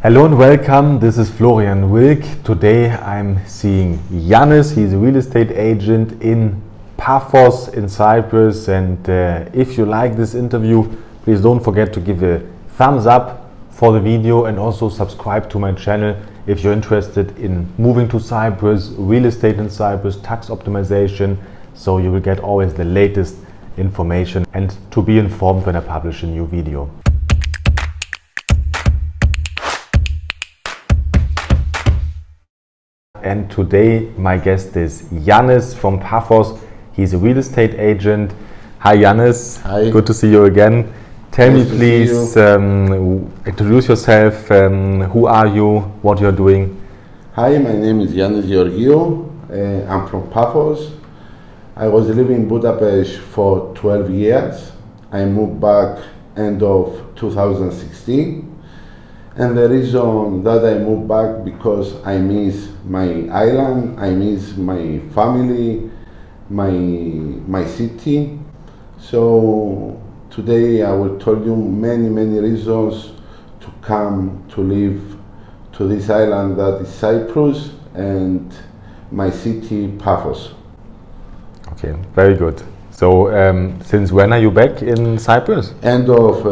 Hello and welcome, this is Florian Wilk. Today I'm seeing Yannis. He's a real estate agent in Paphos in Cyprus, and if you like this interview, please don't forget to give a thumbs up for the video and also subscribe to my channel if you're interested in moving to Cyprus, real estate in Cyprus, tax optimization, so you will get always the latest information and to be informed when I publish a new video. And today my guest is Yannis from Paphos. He's a real estate agent. Hi Yannis. Hi. Good to see you again. Tell me please, introduce yourself. Who are you? What you're doing? Hi, my name is Yannis Georgiou. I'm from Paphos. I was living in Budapest for 12 years. I moved back end of 2016. And the reason that I moved back because I miss my island, I miss my family, my city. So today I will tell you many reasons to come to live to this island that is Cyprus and my city Paphos. Okay, very good. So since when are you back in Cyprus? End of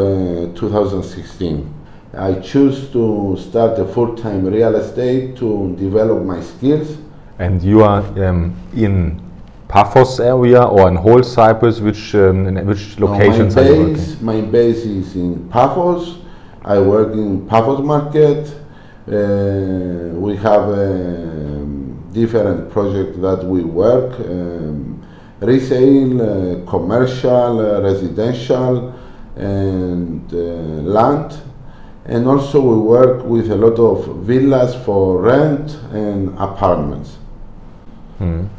2016. I choose to start a full-time real estate to develop my skills. And you are in Paphos area or in whole Cyprus? In which locations are you working? My base is in Paphos. I work in Paphos market. We have different projects that we work. Resale, commercial, residential, and land. And also we work with a lot of villas for rent and apartments.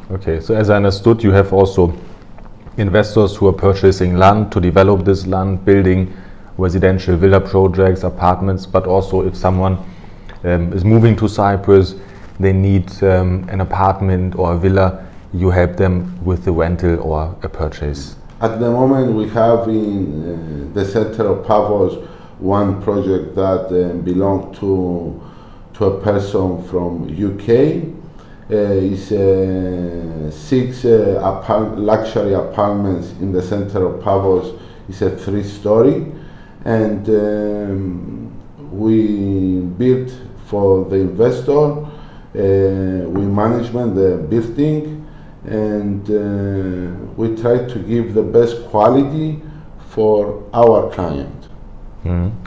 Okay, so as I understood, you have also investors who are purchasing land to develop this land, building residential villa projects, apartments, but also if someone is moving to Cyprus, they need an apartment or a villa, you help them with the rental or a purchase. At the moment we have in the center of Paphos one project that belongs to a person from UK. It's 6 luxury apartments in the center of Paphos. It's a 3-story, and we built for the investor. We manage the building, and we try to give the best quality for our client.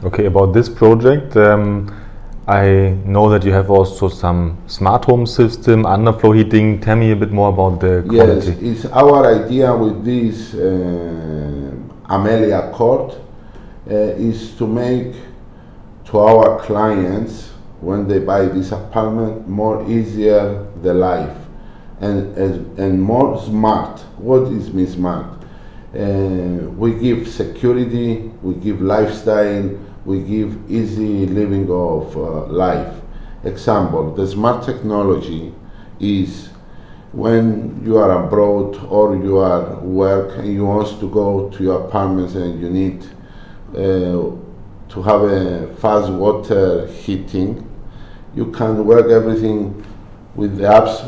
Okay, about this project, I know that you have also some smart home system, underfloor heating. Tell me a bit more about the quality. Yes, it's our idea with this Amelia Court is to make to our clients, when they buy this apartment, more easier the life and more smart. What is mean smart? We give security, we give lifestyle, we give easy living of life. Example, the smart technology is when you are abroad or you are work and you want to go to your apartments and you need to have a fast water heating, you can work everything with the apps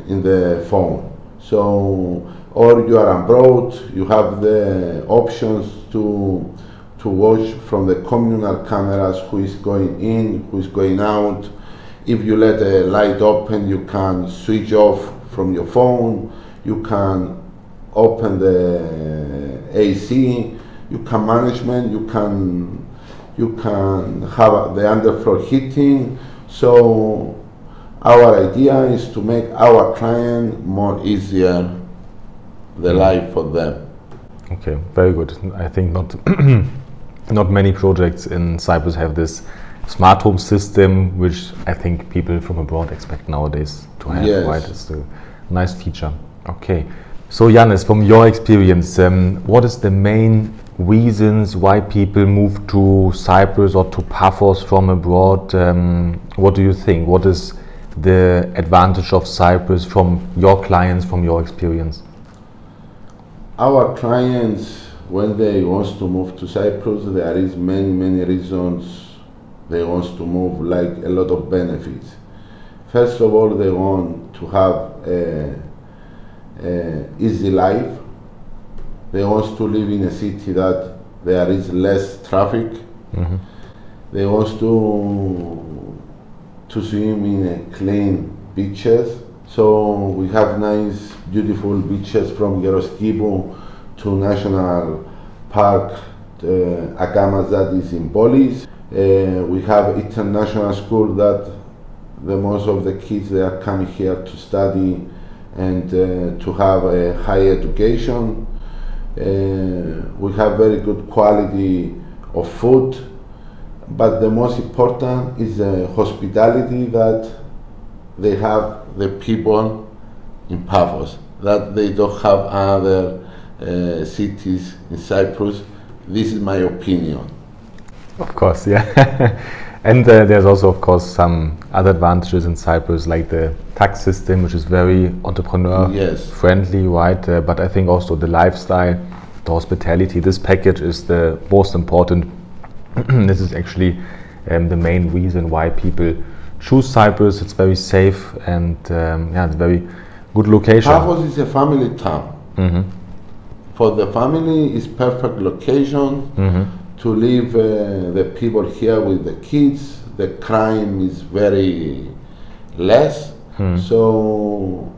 in the phone. So, or you are abroad, you have the options to watch from the communal cameras who is going in, who is going out. If you let a light open, you can switch off from your phone, you can open the AC, you can management, you can have the underfloor heating. So our idea is to make our client more easier the life for them. Okay, very good. I think not many projects in Cyprus have this smart home system, which I think people from abroad expect nowadays to have. Yes. Right, it's a nice feature. Okay, so Yannis, from your experience, what is the main reasons why people move to Cyprus or to Paphos from abroad? What do you think? What is the advantage of Cyprus from your clients, from your experience? Our clients, when they want to move to Cyprus, there is many reasons they want to move like a lot of benefits. First of all, they want to have a easy life. They want to live in a city that there is less traffic. Mm-hmm. They want to swim in a clean beaches. So we have nice, beautiful beaches from Geroskipu to National Park Agamas, that is in Polis. We have international school that the most of the kids, they are coming here to study and to have a high education. We have very good quality of food, but the most important is the hospitality that they have the people in Paphos, that they don't have other cities in Cyprus. This is my opinion. Of course, yeah. And there's also, of course, some other advantages in Cyprus, like the tax system, which is very entrepreneur-friendly, right? But I think also the lifestyle, the hospitality, this package is the most important. This is actually the main reason why people choose Cyprus. It's very safe and yeah, it's a very good location. Paphos is a family town. Mm-hmm. For the family, it's perfect location. Mm-hmm. To live the people here with the kids. The crime is very less. So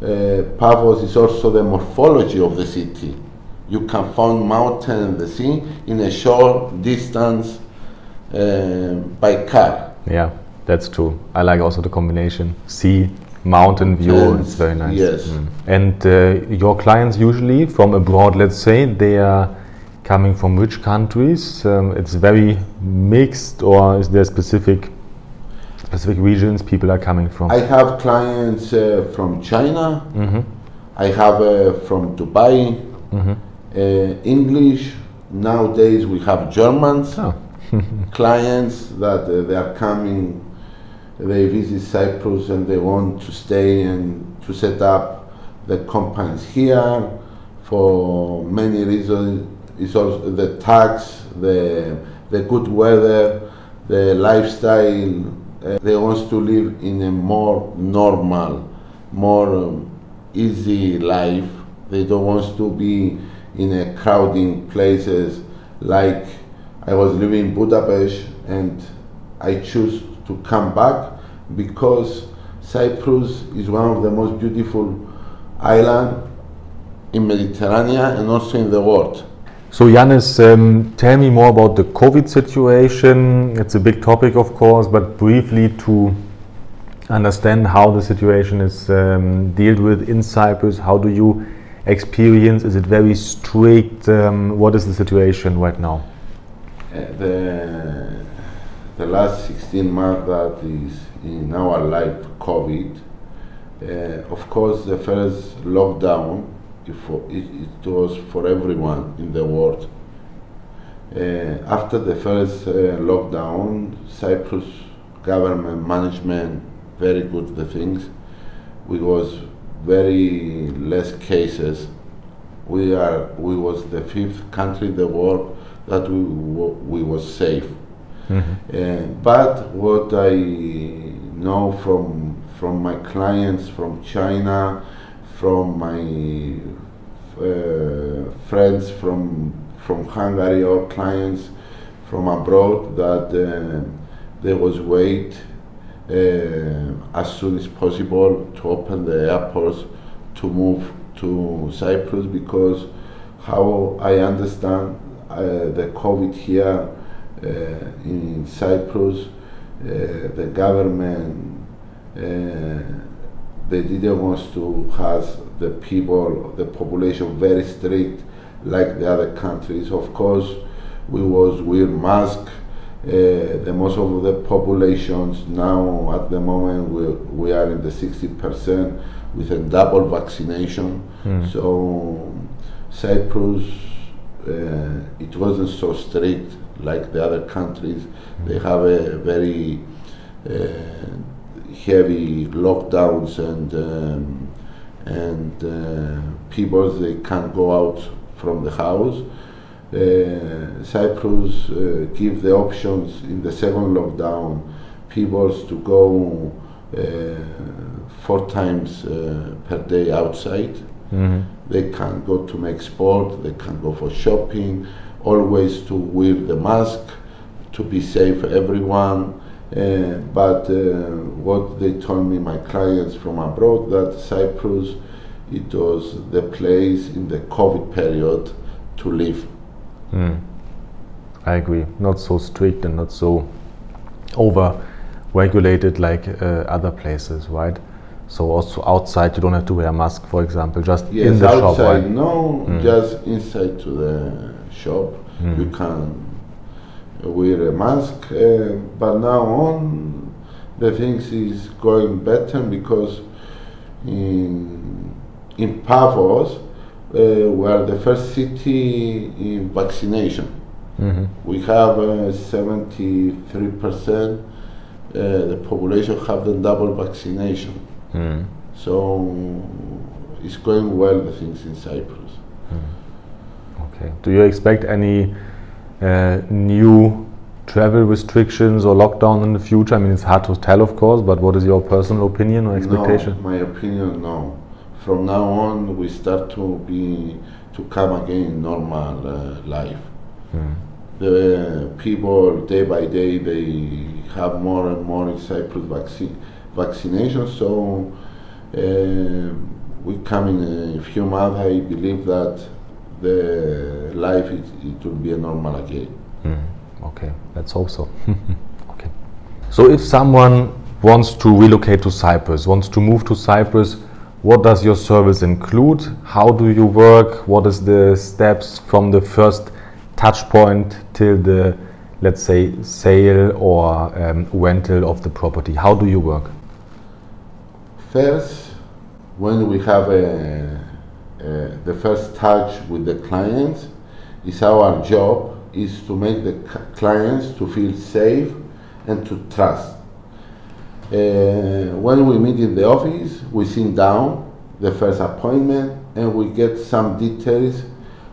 Paphos is also the morphology of the city. You can find mountain and the sea in a short distance by car. Yeah, that's true. I like also the combination sea, mountain view. It's very nice. Yes. And your clients usually from abroad, let's say, they are coming from which countries? It's very mixed, or is there specific regions people are coming from? I have clients from China. Mm-hmm. I have from Dubai. Mm-hmm. English. Nowadays we have Germans. Oh. Clients that they are coming. They visit Cyprus and they want to stay and to set up the companies here for many reasons. It's also the tax, the good weather, the lifestyle. They want to live in a more normal, more easy life. They don't want to be in a crowding places. Like I was living in Budapest and I choose to come back because Cyprus is one of the most beautiful islands in Mediterranean and also in the world. So Yannis, tell me more about the COVID situation. It's a big topic, of course, but briefly to understand how the situation is dealt with in Cyprus. How do you experience? Is it very strict? What is the situation right now? The last 16 months that is in our life, COVID, of course, the first lockdown, it was for everyone in the world. After the first lockdown, Cyprus government management very good the things. We was very less cases. We was the 5th country in the world that we was safe. Mm-hmm. But what I know from my clients from China, from my friends from Hungary, or clients from abroad, that there was wait as soon as possible to open the airports to move to Cyprus, because how I understand the COVID here in Cyprus, the government they didn't want to have the people, the population very strict like the other countries. Of course, we was wear mask. The most of the populations now at the moment we are in the 60% with a double vaccination. So Cyprus, it wasn't so strict like the other countries. They have a very heavy lockdowns and people, they can't go out from the house. Cyprus give the options in the second lockdown people to go 4 times per day outside. Mm-hmm. They can go to make sport, they can go for shopping, always to wear the mask, to be safe everyone. But what they told me, my clients from abroad, that Cyprus, it was the place in the COVID period to live. I agree. Not so strict and not so over-regulated like other places, right? So also outside you don't have to wear a mask, for example, just in the shop, right? No, just inside to the shop. You can wear a mask, but now on the things is going better because in Paphos we are the first city in vaccination. We have 73% the population have the double vaccination. So it's going well, the things in Cyprus. Okay. Do you expect any new travel restrictions or lockdown in the future? I mean, it's hard to tell, of course, but what is your personal opinion or expectation? No, my opinion, no. From now on, we start to come again normal life. The people, day by day, they have more and more in Cyprus vaccination, so we come in a few months. I believe that the life it will be a normal again. Okay, let's hope so. Okay. So if someone wants to relocate to Cyprus, wants to move to Cyprus, what does your service include? How do you work? What is the steps from the first touch point till the, let's say, sale or rental of the property? How do you work? First, when we have the first touch with the clients, is our job is to make the clients to feel safe and to trust. When we meet in the office, we sit down, the first appointment, and we get some details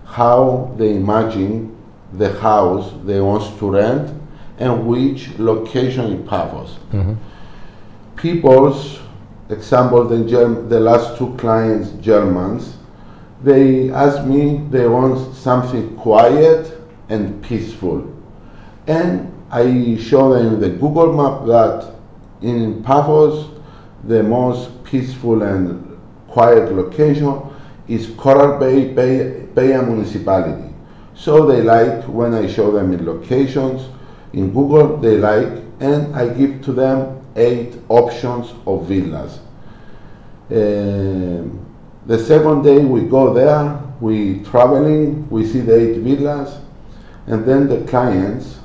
how they imagine the house they want to rent and which location in Paphos. People's example, the last 2 clients, Germans, they asked me they want something quiet and peaceful. And I show them the Google map that in Paphos, the most peaceful and quiet location is Coral Bay municipality. So they like when I show them in locations, in Google, they like, and I give to them 8 options of villas. The second day we go there, we traveling, we see the 8 villas, and then the clients,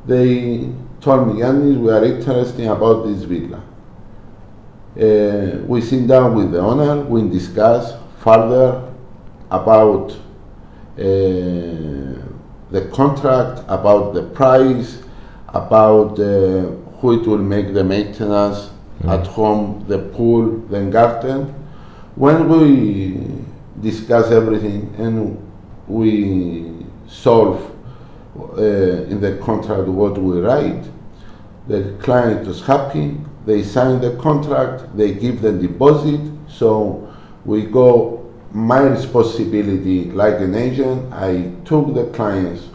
they told me, Yannis, we are interested about this villa. We sit down with the owner, we discuss further about the contract, about the price, about who it will make the maintenance at home, the pool, the garden. When we discuss everything and we solve in the contract what we write, the client is happy, they sign the contract, they give the deposit, so we go, my responsibility like an agent, I took the clients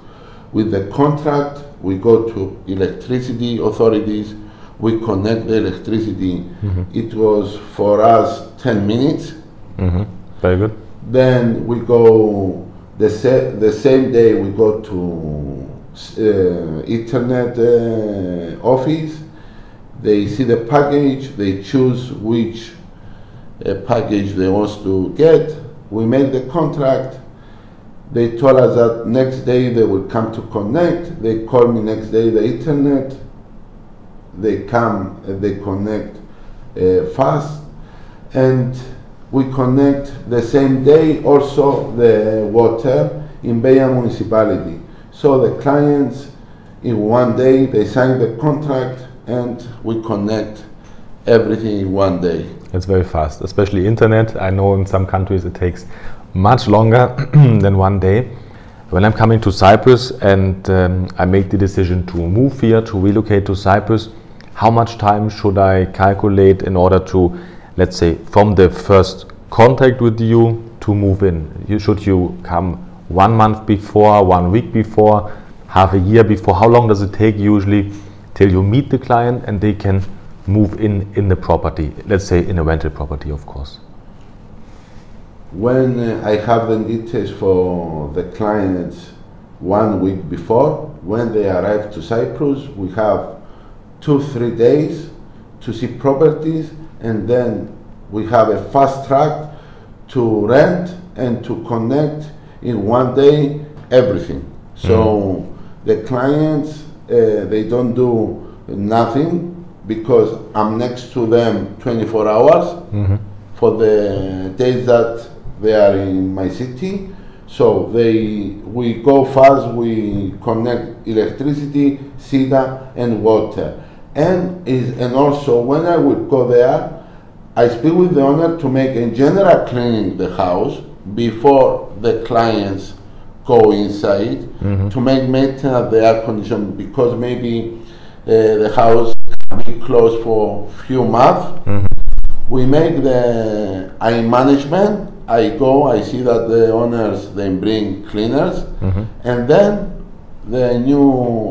with the contract, we go to electricity authorities, we connect the electricity. It was for us 10 minutes. Very good. Then we go, the same day we go to internet office, they see the package, they choose which package they want to get, we make the contract, they told us that next day they will come to connect, they call me next day the internet, they come and they connect fast, and we connect the same day also the water in Beja municipality. So the clients in one day they sign the contract and we connect everything in one day. It's very fast, especially internet. I know in some countries it takes much longer than one day. when I'm coming to Cyprus and I make the decision to move here, to relocate to Cyprus, how much time should I calculate in order to, let's say, from the first contact with you to move in? Should you come 1 month before, 1 week before, half a year before? How long does it take usually till you meet the client and they can move in the property, let's say in a rental property, of course? When I have the details for the clients 1 week before, when they arrive to Cyprus, we have 2-3 days to see properties, and then we have a fast track to rent and to connect in 1 day everything. So the clients, they don't do nothing because I'm next to them 24 hours for the days that they are in my city. So we go fast, we connect electricity, SIDA and water. And also when I would go there, I speak with the owner to make a general cleaning the house before the clients go inside, to make maintenance the air condition, because maybe the house can be closed for few months. We make the management. I go, I see that the owners, they bring cleaners, and then the new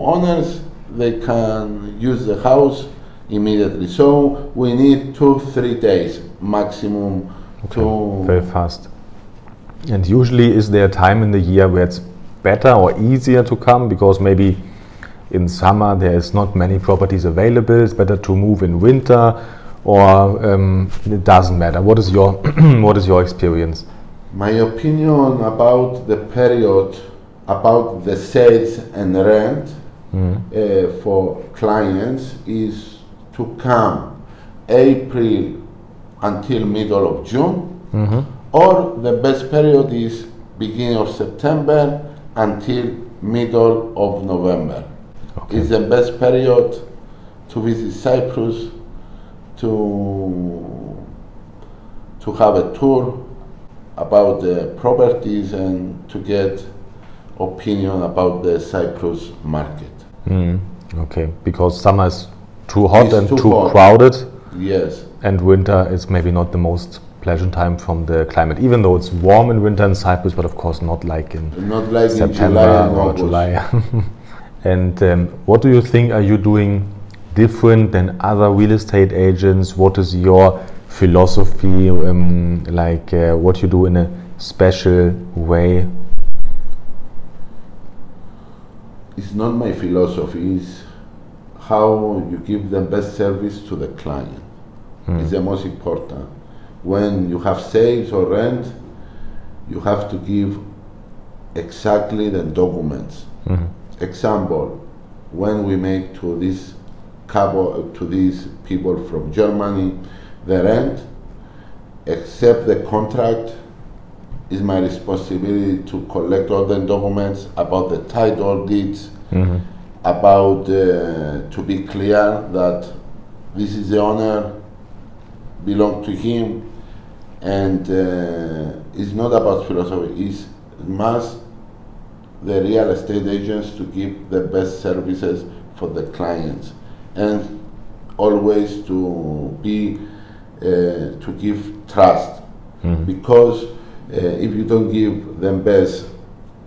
owners, they can use the house immediately. So we need 2-3 days maximum to... Very fast. And usually is there a time in the year where it's better or easier to come, because maybe in summer there is not many properties available, it's better to move in winter, or it doesn't matter? What is your what is your experience? My opinion about the period, about the sales and rent for clients is to come April until middle of June, or the best period is beginning of September until middle of November. It's the best period to visit Cyprus, to have a tour about the properties and to get opinion about the Cyprus market. Okay, because summer is too hot It's and too too hot. crowded. Yes. And winter is maybe not the most pleasant time from the climate, even though it's warm in winter in Cyprus, but of course not like in September in July or July. And what do you think are you doing different than other real estate agents? What is your philosophy, what you do in a special way? It's not my philosophy, it's how you give the best service to the client. It's the most important. When you have sales or rent, you have to give exactly the documents. Example, when we make to this couple, to these people from Germany, the rent, except the contract, is my responsibility to collect all the documents about the title deeds, about to be clear that this is the owner, belong to him, and it's not about philosophy, it's must the real estate agents to give the best services for the clients, and always to be to give trust, because if you don't give them best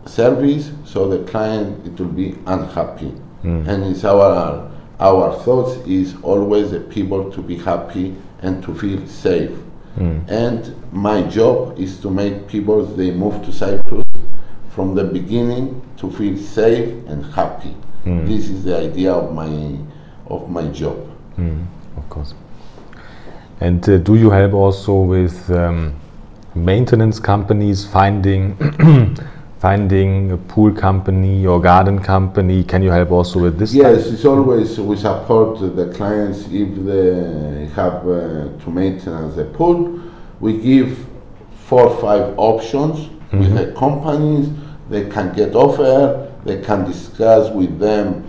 service, so the client, it will be unhappy. And it's our thoughts is always the people to be happy and to feel safe. And my job is to make people, they move to Cyprus from the beginning to feel safe and happy. This is the idea of my job. Of course. And do you help also with maintenance companies finding finding a pool company or garden company? Can you help also with this? Yes, it's always we support the clients if they have to maintenance the pool. We give 4 or 5 options with the companies. They can get offer. They can discuss with them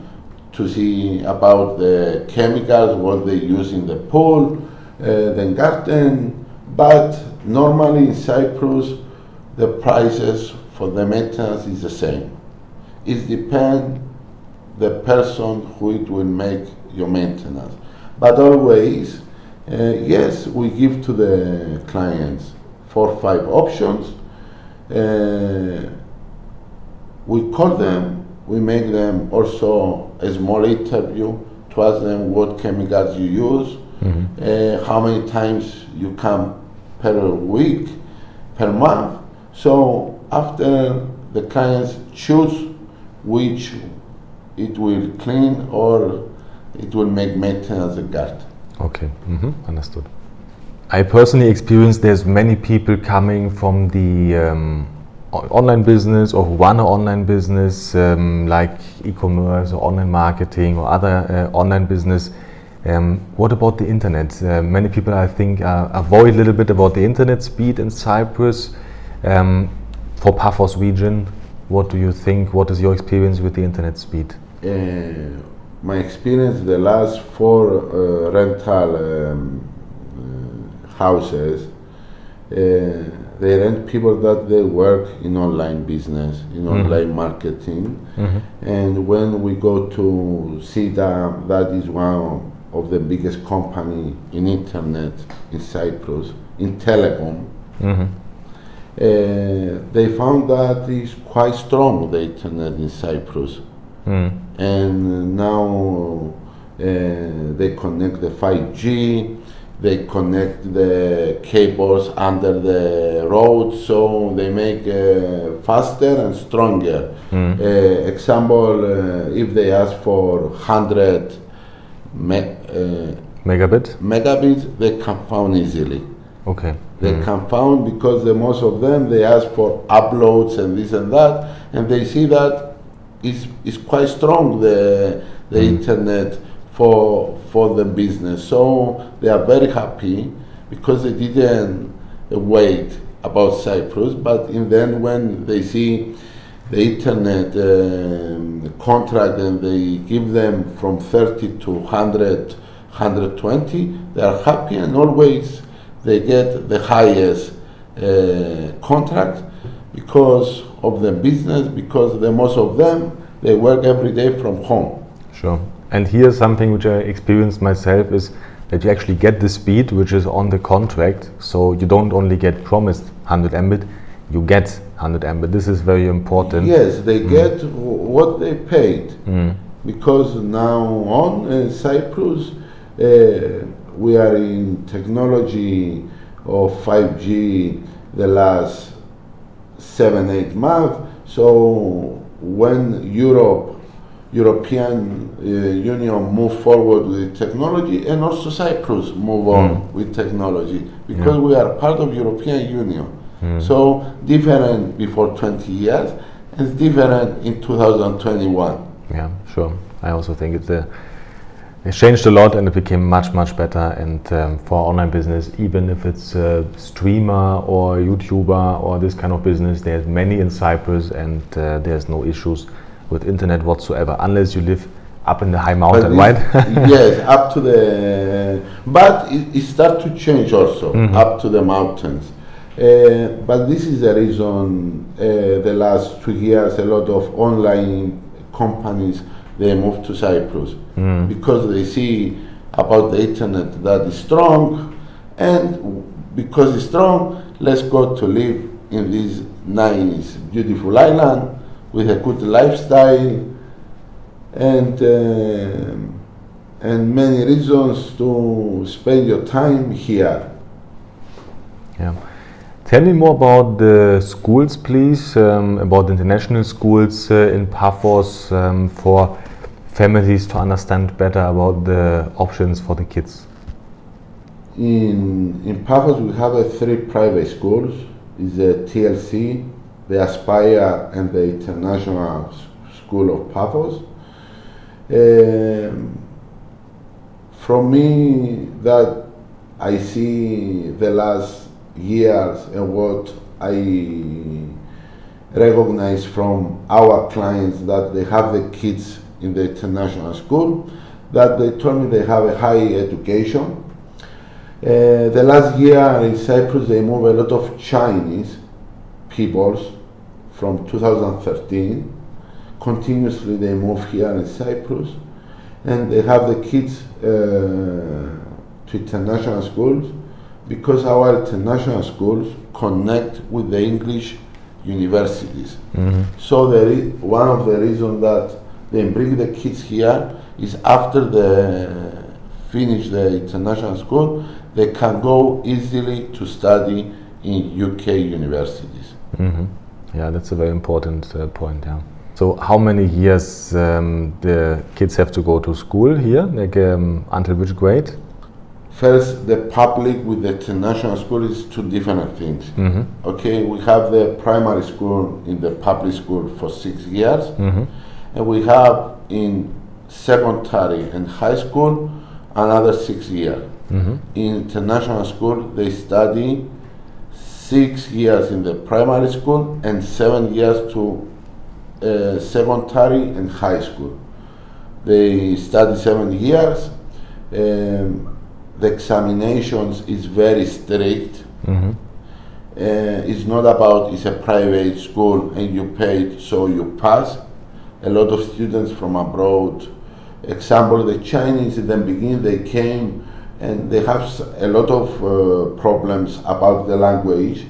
to see about the chemicals, what they use in the pool, the garden. But normally in Cyprus, the prices for the maintenance is the same. it depends the person who it will make your maintenance. But always, yes, we give to the clients 4 or 5 options. We call them, we make them also a small interview to ask them what chemicals you use, how many times you come per week, per month. So after the clients choose which it will clean or it will make maintenance a garden. Okay, understood. I personally experienced there's many people coming from the online business or who run an online business like e-commerce or online marketing or other online business. What about the internet? Many people, I think, avoid a little bit about the internet speed in Cyprus. For Paphos region, what do you think? What is your experience with the internet speed? My experience, the last 4 rental houses, they rent people that they work in online business, in online marketing. And when we go to SIDA, that is one of the biggest company in internet in Cyprus, in telecom. They found that it's quite strong, the internet in Cyprus. And now they connect the 5G, they connect the cables under the road, so they make faster and stronger. Example, if they ask for 100 megabits, they can found easily. Okay. They can found because most of them, they ask for uploads and this and that, and they see that it's quite strong, the internet for the business. So they are very happy because they didn't wait about Cyprus, but in the end when they see the internet contract and they give them from 30 to 100, 120, they are happy, and always they get the highest contract because of the business, because most of them, they work every day from home. Sure. And here's something which I experienced myself is that you actually get the speed which is on the contract, so you don't only get promised 100 Mbit, you get 100 Mbit. This is very important. Yes, they get what they paid, because now on Cyprus, we are in technology of 5G the last 7-8 months. So when European Union move forward with technology, and also Cyprus move on with technology, because we are part of European Union. So different before 20 years and different in 2021. Yeah, sure. I also think it changed a lot and it became much better. And for online business, even if it's a streamer or YouTuber or this kind of business, there's many in Cyprus, and there's no issues with internet whatsoever, unless you live up in the high mountain, right? Yes, up to the, but it starts to change also, up to the mountains. But this is the reason the last 2 years a lot of online companies, they move to Cyprus, because they see about the internet that is strong, and because it's strong, let's go to live in this nice, beautiful island with a good lifestyle, and many reasons to spend your time here. Yeah. Tell me more about the schools, please, about international schools in Paphos, for families to understand better about the options for the kids. In Paphos, we have 3 private schools. It's the TLC, the Aspire, and the International School of Paphos. From me, that I see the last years and what I recognize from our clients, that they have the kids in the international school, that they told me they have a high education. The last year in Cyprus, they moved a lot of Chinese peoples from 2013, continuously they move here in Cyprus, and they have the kids to international schools, because our international schools connect with the English universities. So one of the reasons that they bring the kids here is after they finish the international school, they can go easily to study in UK universities. Yeah, that's a very important point. Yeah. So how many years the kids have to go to school here, like until which grade? First, the public with the international school is two different things. Okay, we have the primary school in the public school for 6 years, and we have in secondary and high school another 6 years. In international school, they study 6 years in the primary school and 7 years to secondary and high school. They study 7 years. The examinations is very strict. It's not about it's a private school and you paid so you pass. A lot of students from abroad, example the Chinese in the beginning, they came and they have a lot of problems about the language.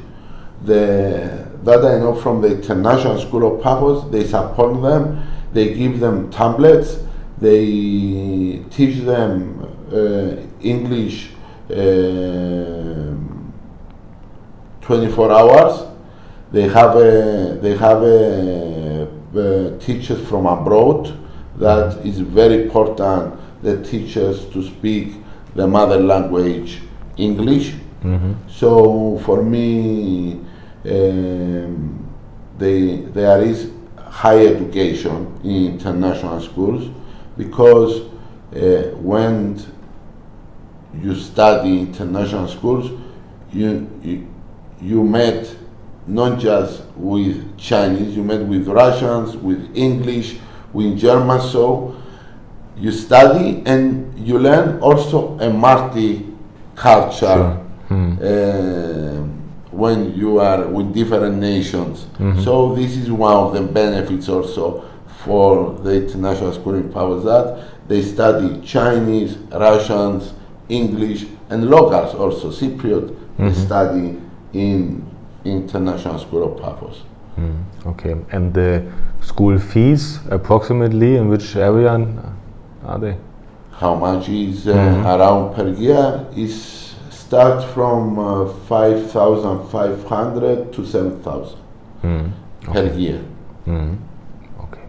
That I know from the International School of Paphos, they support them, they give them tablets, they teach them English 24 hours. They have teachers from abroad. That is very important. The teachers to speak the mother language English. So for me, there is high education in international schools, because when you study international schools, you met not just with Chinese, you met with Russians, with English, with German. So you study and you learn also a multi-culture when you are with different nations. So this is one of the benefits also for the international school in Paphos, that they study Chinese, Russians, English, and locals also, Cypriot, they study in International School of Paphos. Okay, and the school fees approximately in which area are they? How much is around per year? Is start from 5,500 to 7,000 per year. Okay,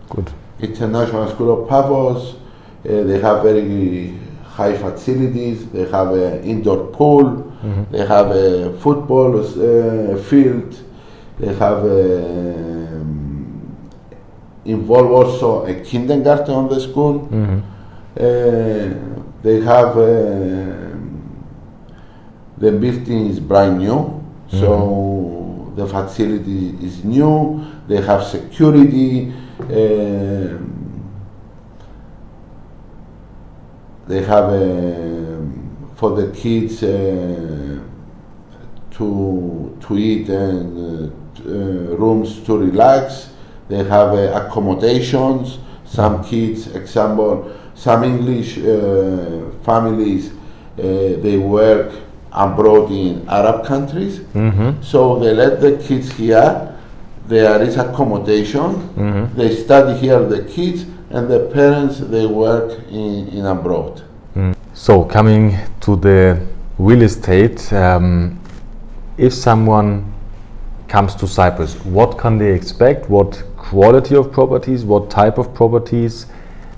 good. International School of Paphos, they have very high facilities. They have an indoor pool. They have a football field. They have involve also a kindergarten on the school. They have the building is brand new, so the facility is new. They have security. They have for the kids to eat and rooms to relax. They have accommodations. Some kids, example, some English families, they work abroad in Arab countries. So they let the kids here. There is accommodation. They study here, the kids, and the parents, they work in abroad. So coming to the real estate, if someone comes to Cyprus, what can they expect? What quality of properties? What type of properties?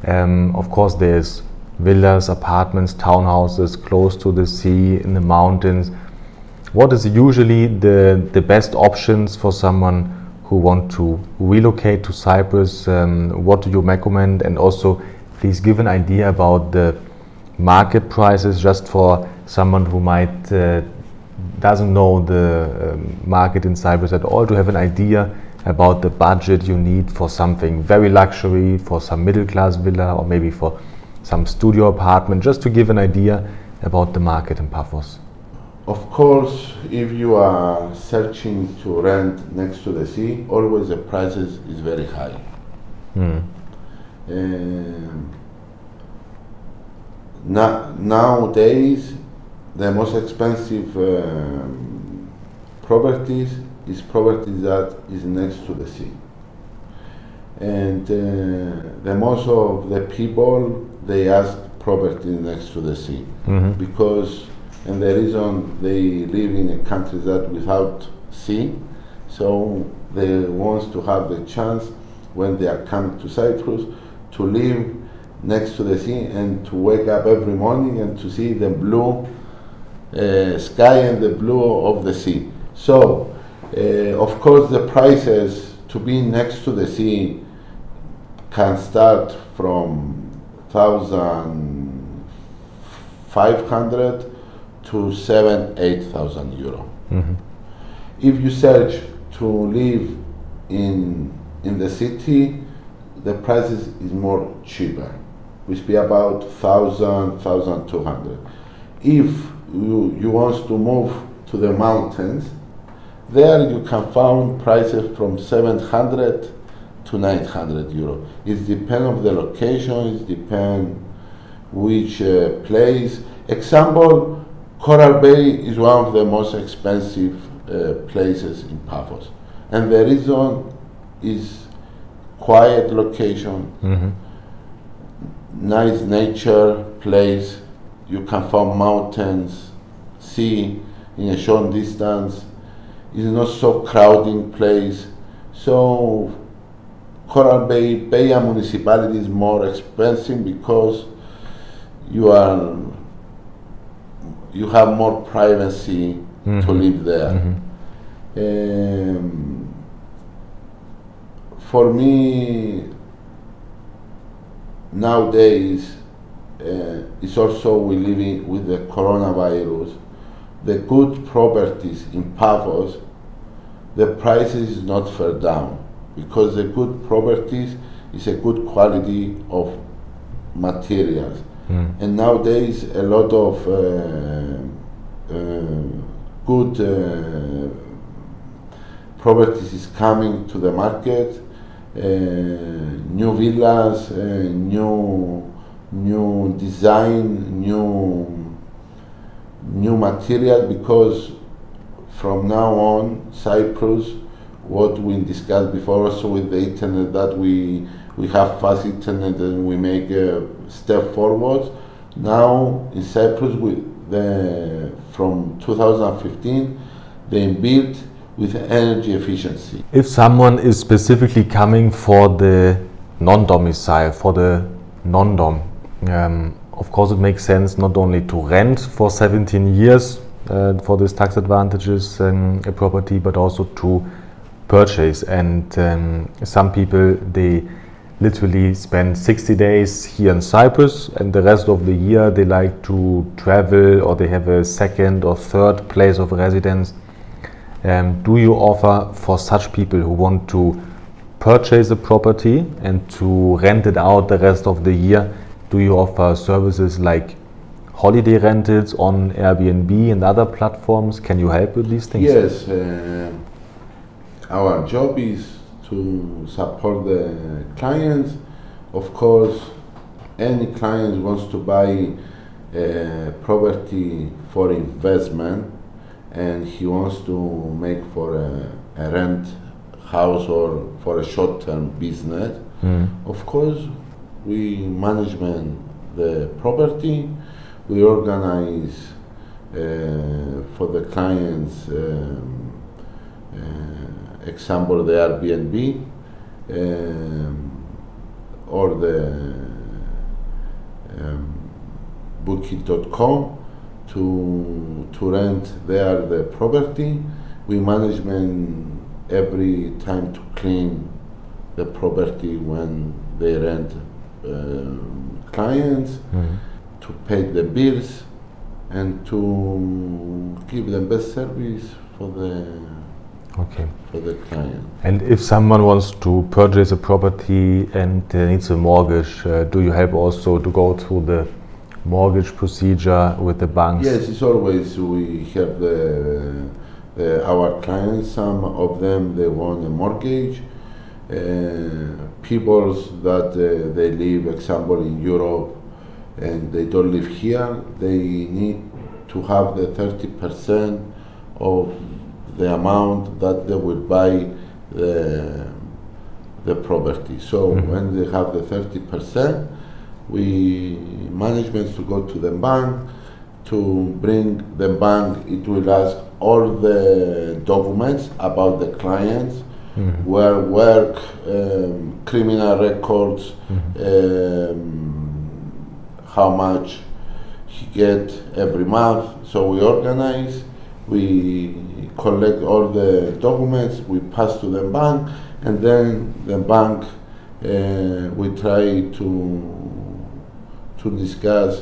Of course, there's villas, apartments, townhouses close to the sea, in the mountains. What is usually the best options for someone who want to relocate to Cyprus? What do you recommend? And also, please give an idea about the market prices, just for someone who might doesn't know the market in Cyprus at all, to have an idea about the budget you need for something very luxury, for some middle-class villa, or maybe for some studio apartment, just to give an idea about the market in Paphos. Of course, if you are searching to rent next to the sea, always the prices is very high. Nowadays, the most expensive properties is properties that is next to the sea. And the most of the people, they ask property next to the sea because, and the reason they live in a country that without sea, so they want to have the chance when they are coming to Cyprus to live next to the sea and to wake up every morning and to see the blue sky and the blue of the sea. So, of course, the prices to be next to the sea can start from 1,500 to 7,000–8,000 euro. If you search to live in the city, the prices is more cheaper, which be about 1,000–1,200. If you want to move to the mountains, there you can find prices from 700 to 900 euro. It depends on the location, it depends which place. Example, Coral Bay is one of the most expensive places in Paphos. And the reason is quiet location, nice nature place, you can find mountains, sea in a short distance, it's not so crowding place. So Coral Bay municipality is more expensive because you have more privacy to live there. For me, nowadays, it's also we living with the coronavirus. The good properties in Paphos, the prices is not far down because the good properties is a good quality of materials. And nowadays, a lot of good properties is coming to the market. New villas, new design, new material, because from now on Cyprus, what we discussed before also with the internet, that we have fast internet and we make a step forward. Now in Cyprus, from 2015, they built with energy efficiency. If someone is specifically coming for the non-domicile, for the non-dom, of course it makes sense not only to rent for 17 years for these tax advantages a property, but also to purchase. And some people, they literally spend 60 days here in Cyprus, and the rest of the year they like to travel, or they have a second or third place of residence. Do you offer for such people who want to purchase a property and to rent it out the rest of the year, do you offer services like holiday rentals on Airbnb and other platforms? Can you help with these things? Yes, our job is to support the clients. Of course, any client wants to buy a property for investment and he wants to make for a rent house or for a short-term business. Of course, we management the property, we organize for the clients, example the Airbnb or the booking.com to rent there the property. We management every time to clean the property when they rent clients, to pay the bills and to give the best service for the client. And if someone wants to purchase a property and needs a mortgage, do you help also to go through the mortgage procedure with the banks? Yes, it's always we help our clients. Some of them they want a mortgage. People that they live, example, in Europe, and they don't live here. They need to have the 30% of the amount that they will buy the property. So when they have the 30%, we management to go to the bank to bring the bank. It will ask all the documents about the clients, where work, criminal records, how much he get every month. So we organize, we collect all the documents, we pass to the bank, and then the bank we try to discuss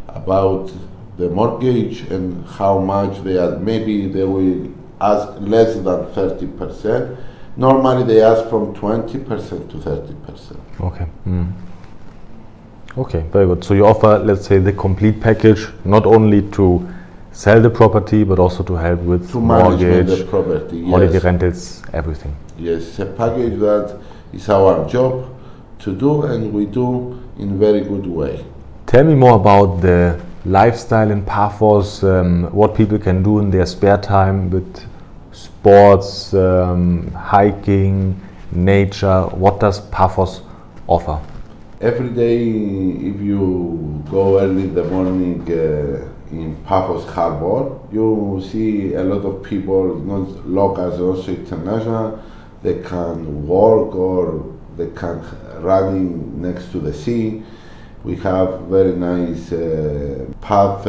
about the mortgage and how much they are. Maybe they will ask less than 30%. Normally they ask from 20% to 30%. Okay. Okay, very good. So you offer, let's say, the complete package, not only to sell the property, but also to help with mortgage, the property, holiday rentals, everything. Yes, it's a package that is our job to do, and we do in very good way. Tell me more about the lifestyle in Paphos, what people can do in their spare time with sports, hiking, nature. What does Paphos offer? Every day, if you go early in the morning in Paphos Harbor, you see a lot of people, not locals, also international. They can walk or they can running next to the sea. We have very nice path,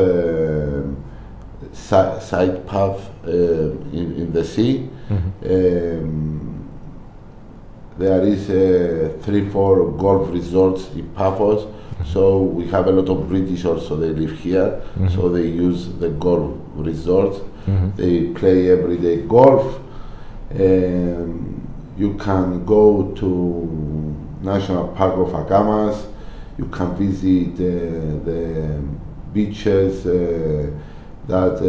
side path in the sea. There is 3-4 golf resorts in Paphos, so we have a lot of British also, they live here, so they use the golf resorts. They play every day golf. You can go to National Park of Agamas, you can visit the beaches that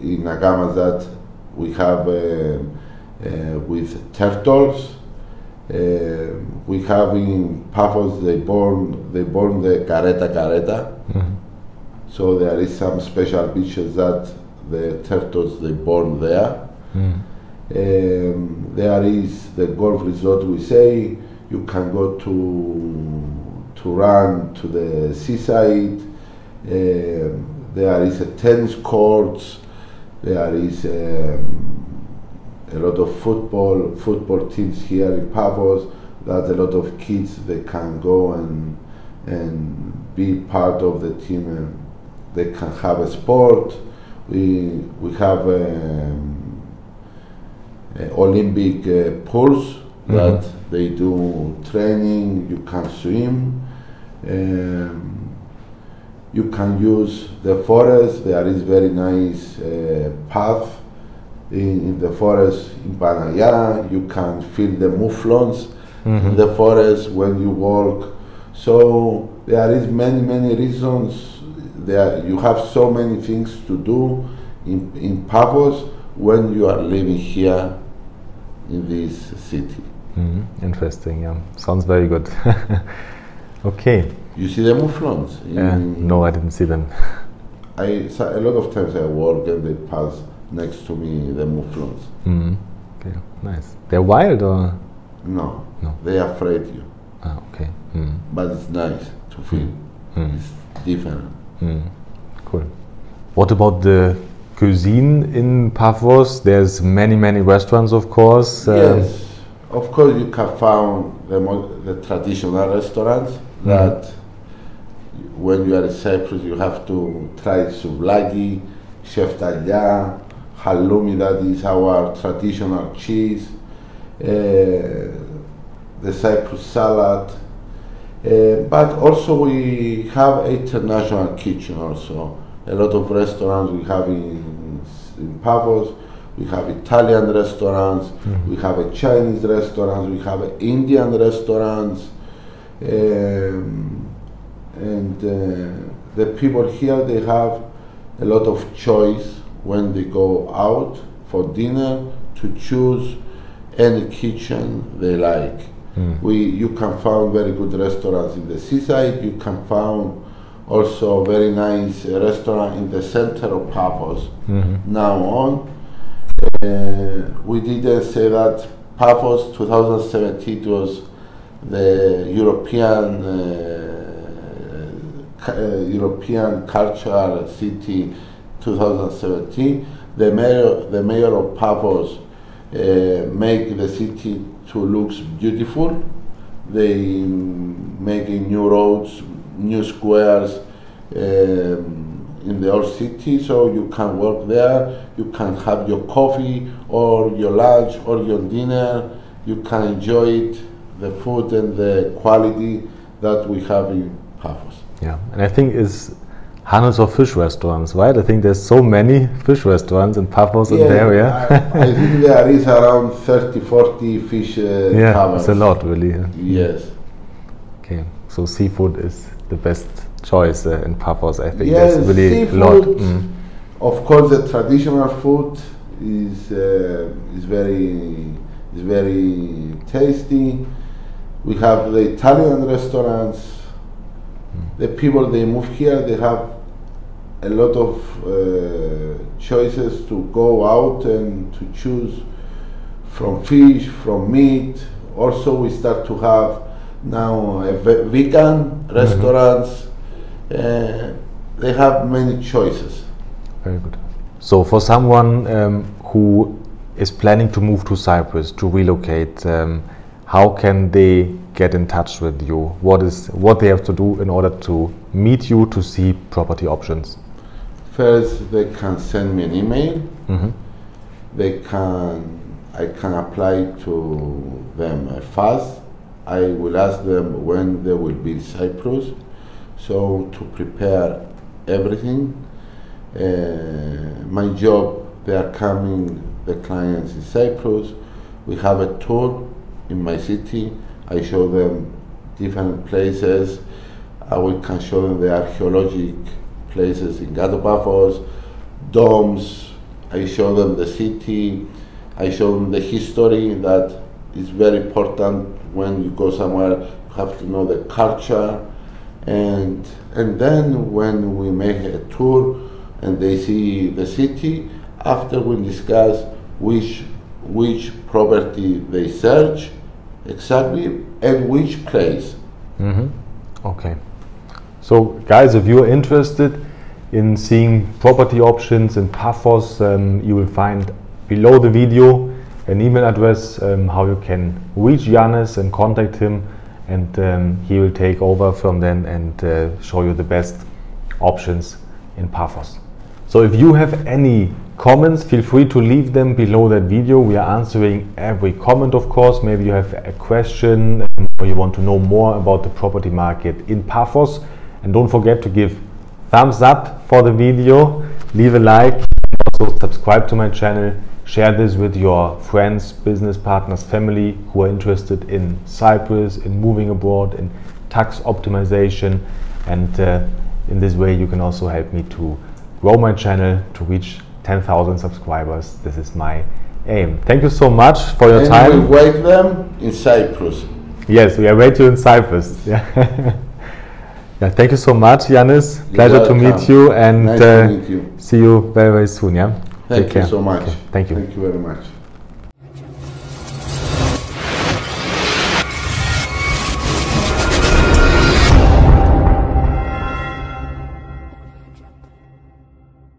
in Agamas that we have with turtles. We have in Paphos, they born the careta. So there is some special beaches that the turtles they born there. There is the golf resort. We say you can go to run to the seaside. There is a tennis courts. There is a lot of football teams here in Paphos. That a lot of kids they can go and be part of the team, and they can have a sport. We have Olympic pools that they do training. You can swim. You can use the forest. There is very nice path in the forest in Banaya. You can feel the mouflons in the forest when you walk. So there is many reasons. There you have so many things to do in Paphos when you are living here in this city. Interesting, yeah. Sounds very good. Okay. You see the mouflons? No, I didn't see them. A lot of times I walk and they pass next to me, the mouflons. Okay, nice. They're wild or? No, they afraid you. Ah, okay. But it's nice to feel. It's different. Cool. What about the cuisine in Paphos? There's many restaurants, of course. Yes, of course you can find the traditional restaurants that when you are in Cyprus you have to try souvlaki, sheftalya, halloumi, that is our traditional cheese, the Cyprus salad, but also we have international kitchen also. A lot of restaurants we have in Paphos. We have Italian restaurants, we have a Chinese restaurants, we have Indian restaurants, and the people here, they have a lot of choice when they go out for dinner to choose any kitchen they like. You can find very good restaurants in the seaside. You can find also very nice restaurant in the center of Paphos. Now on, we didn't say that Paphos 2017 was the European cultural city 2017. The mayor of Paphos make the city to look beautiful. They making new roads, new squares in the old city, so you can work there. You can have your coffee or your lunch or your dinner. You can enjoy it, the food and the quality that we have in Paphos. Yeah, and I think it's hundreds of fish restaurants, right? I think there's so many fish restaurants in Paphos in the area. I think there is around 30-40 fish yeah, taverns. it's a lot, really. Yes. Okay, so seafood is the best choice in Paphos. I think yes, there's really seafood, a lot. Of course, the traditional food is very tasty. We have the Italian restaurants. The people, they move here, they have a lot of choices to go out and to choose from fish, from meat. Also, we start to have now vegan restaurants. They have many choices. Very good. So for someone who is planning to move to Cyprus, to relocate, how can they get in touch with you? What they have to do in order to meet you to see property options? First, they can send me an email. I can apply to them fast. I will ask them when they will be in Cyprus, so to prepare everything. My job, they are coming, the clients in Cyprus. We have a tour in my city. I show them different places. We can show them the archaeological places in Paphos, domes. I show them the city. I show them the history that is very important. When you go somewhere, you have to know the culture. And then when we make a tour and they see the city, after we discuss which property they search exactly and which place. Okay. So guys, if you're interested in seeing property options in Paphos, you will find below the video an email address how you can reach Yannis and contact him, and he will take over from then and show you the best options in Paphos. So if you have any comments, feel free to leave them below that video. We are answering every comment, of course. Maybe you have a question or you want to know more about the property market in Paphos. And don't forget to give thumbs up for the video, leave a like, and also subscribe to my channel. Share this with your friends, business partners, family who are interested in Cyprus, in moving abroad, in tax optimization. And in this way you can also help me to grow my channel to reach 10,000 subscribers. This is my aim. Thank you so much for your time. And we wait them in Cyprus. Yes, we await you in Cyprus. Yeah. Yeah, thank you so much, Yannis. Pleasure to meet you, and nice to meet you. See you very, very soon. Yeah. Thank you so much. Okay. Thank you. Thank you very much.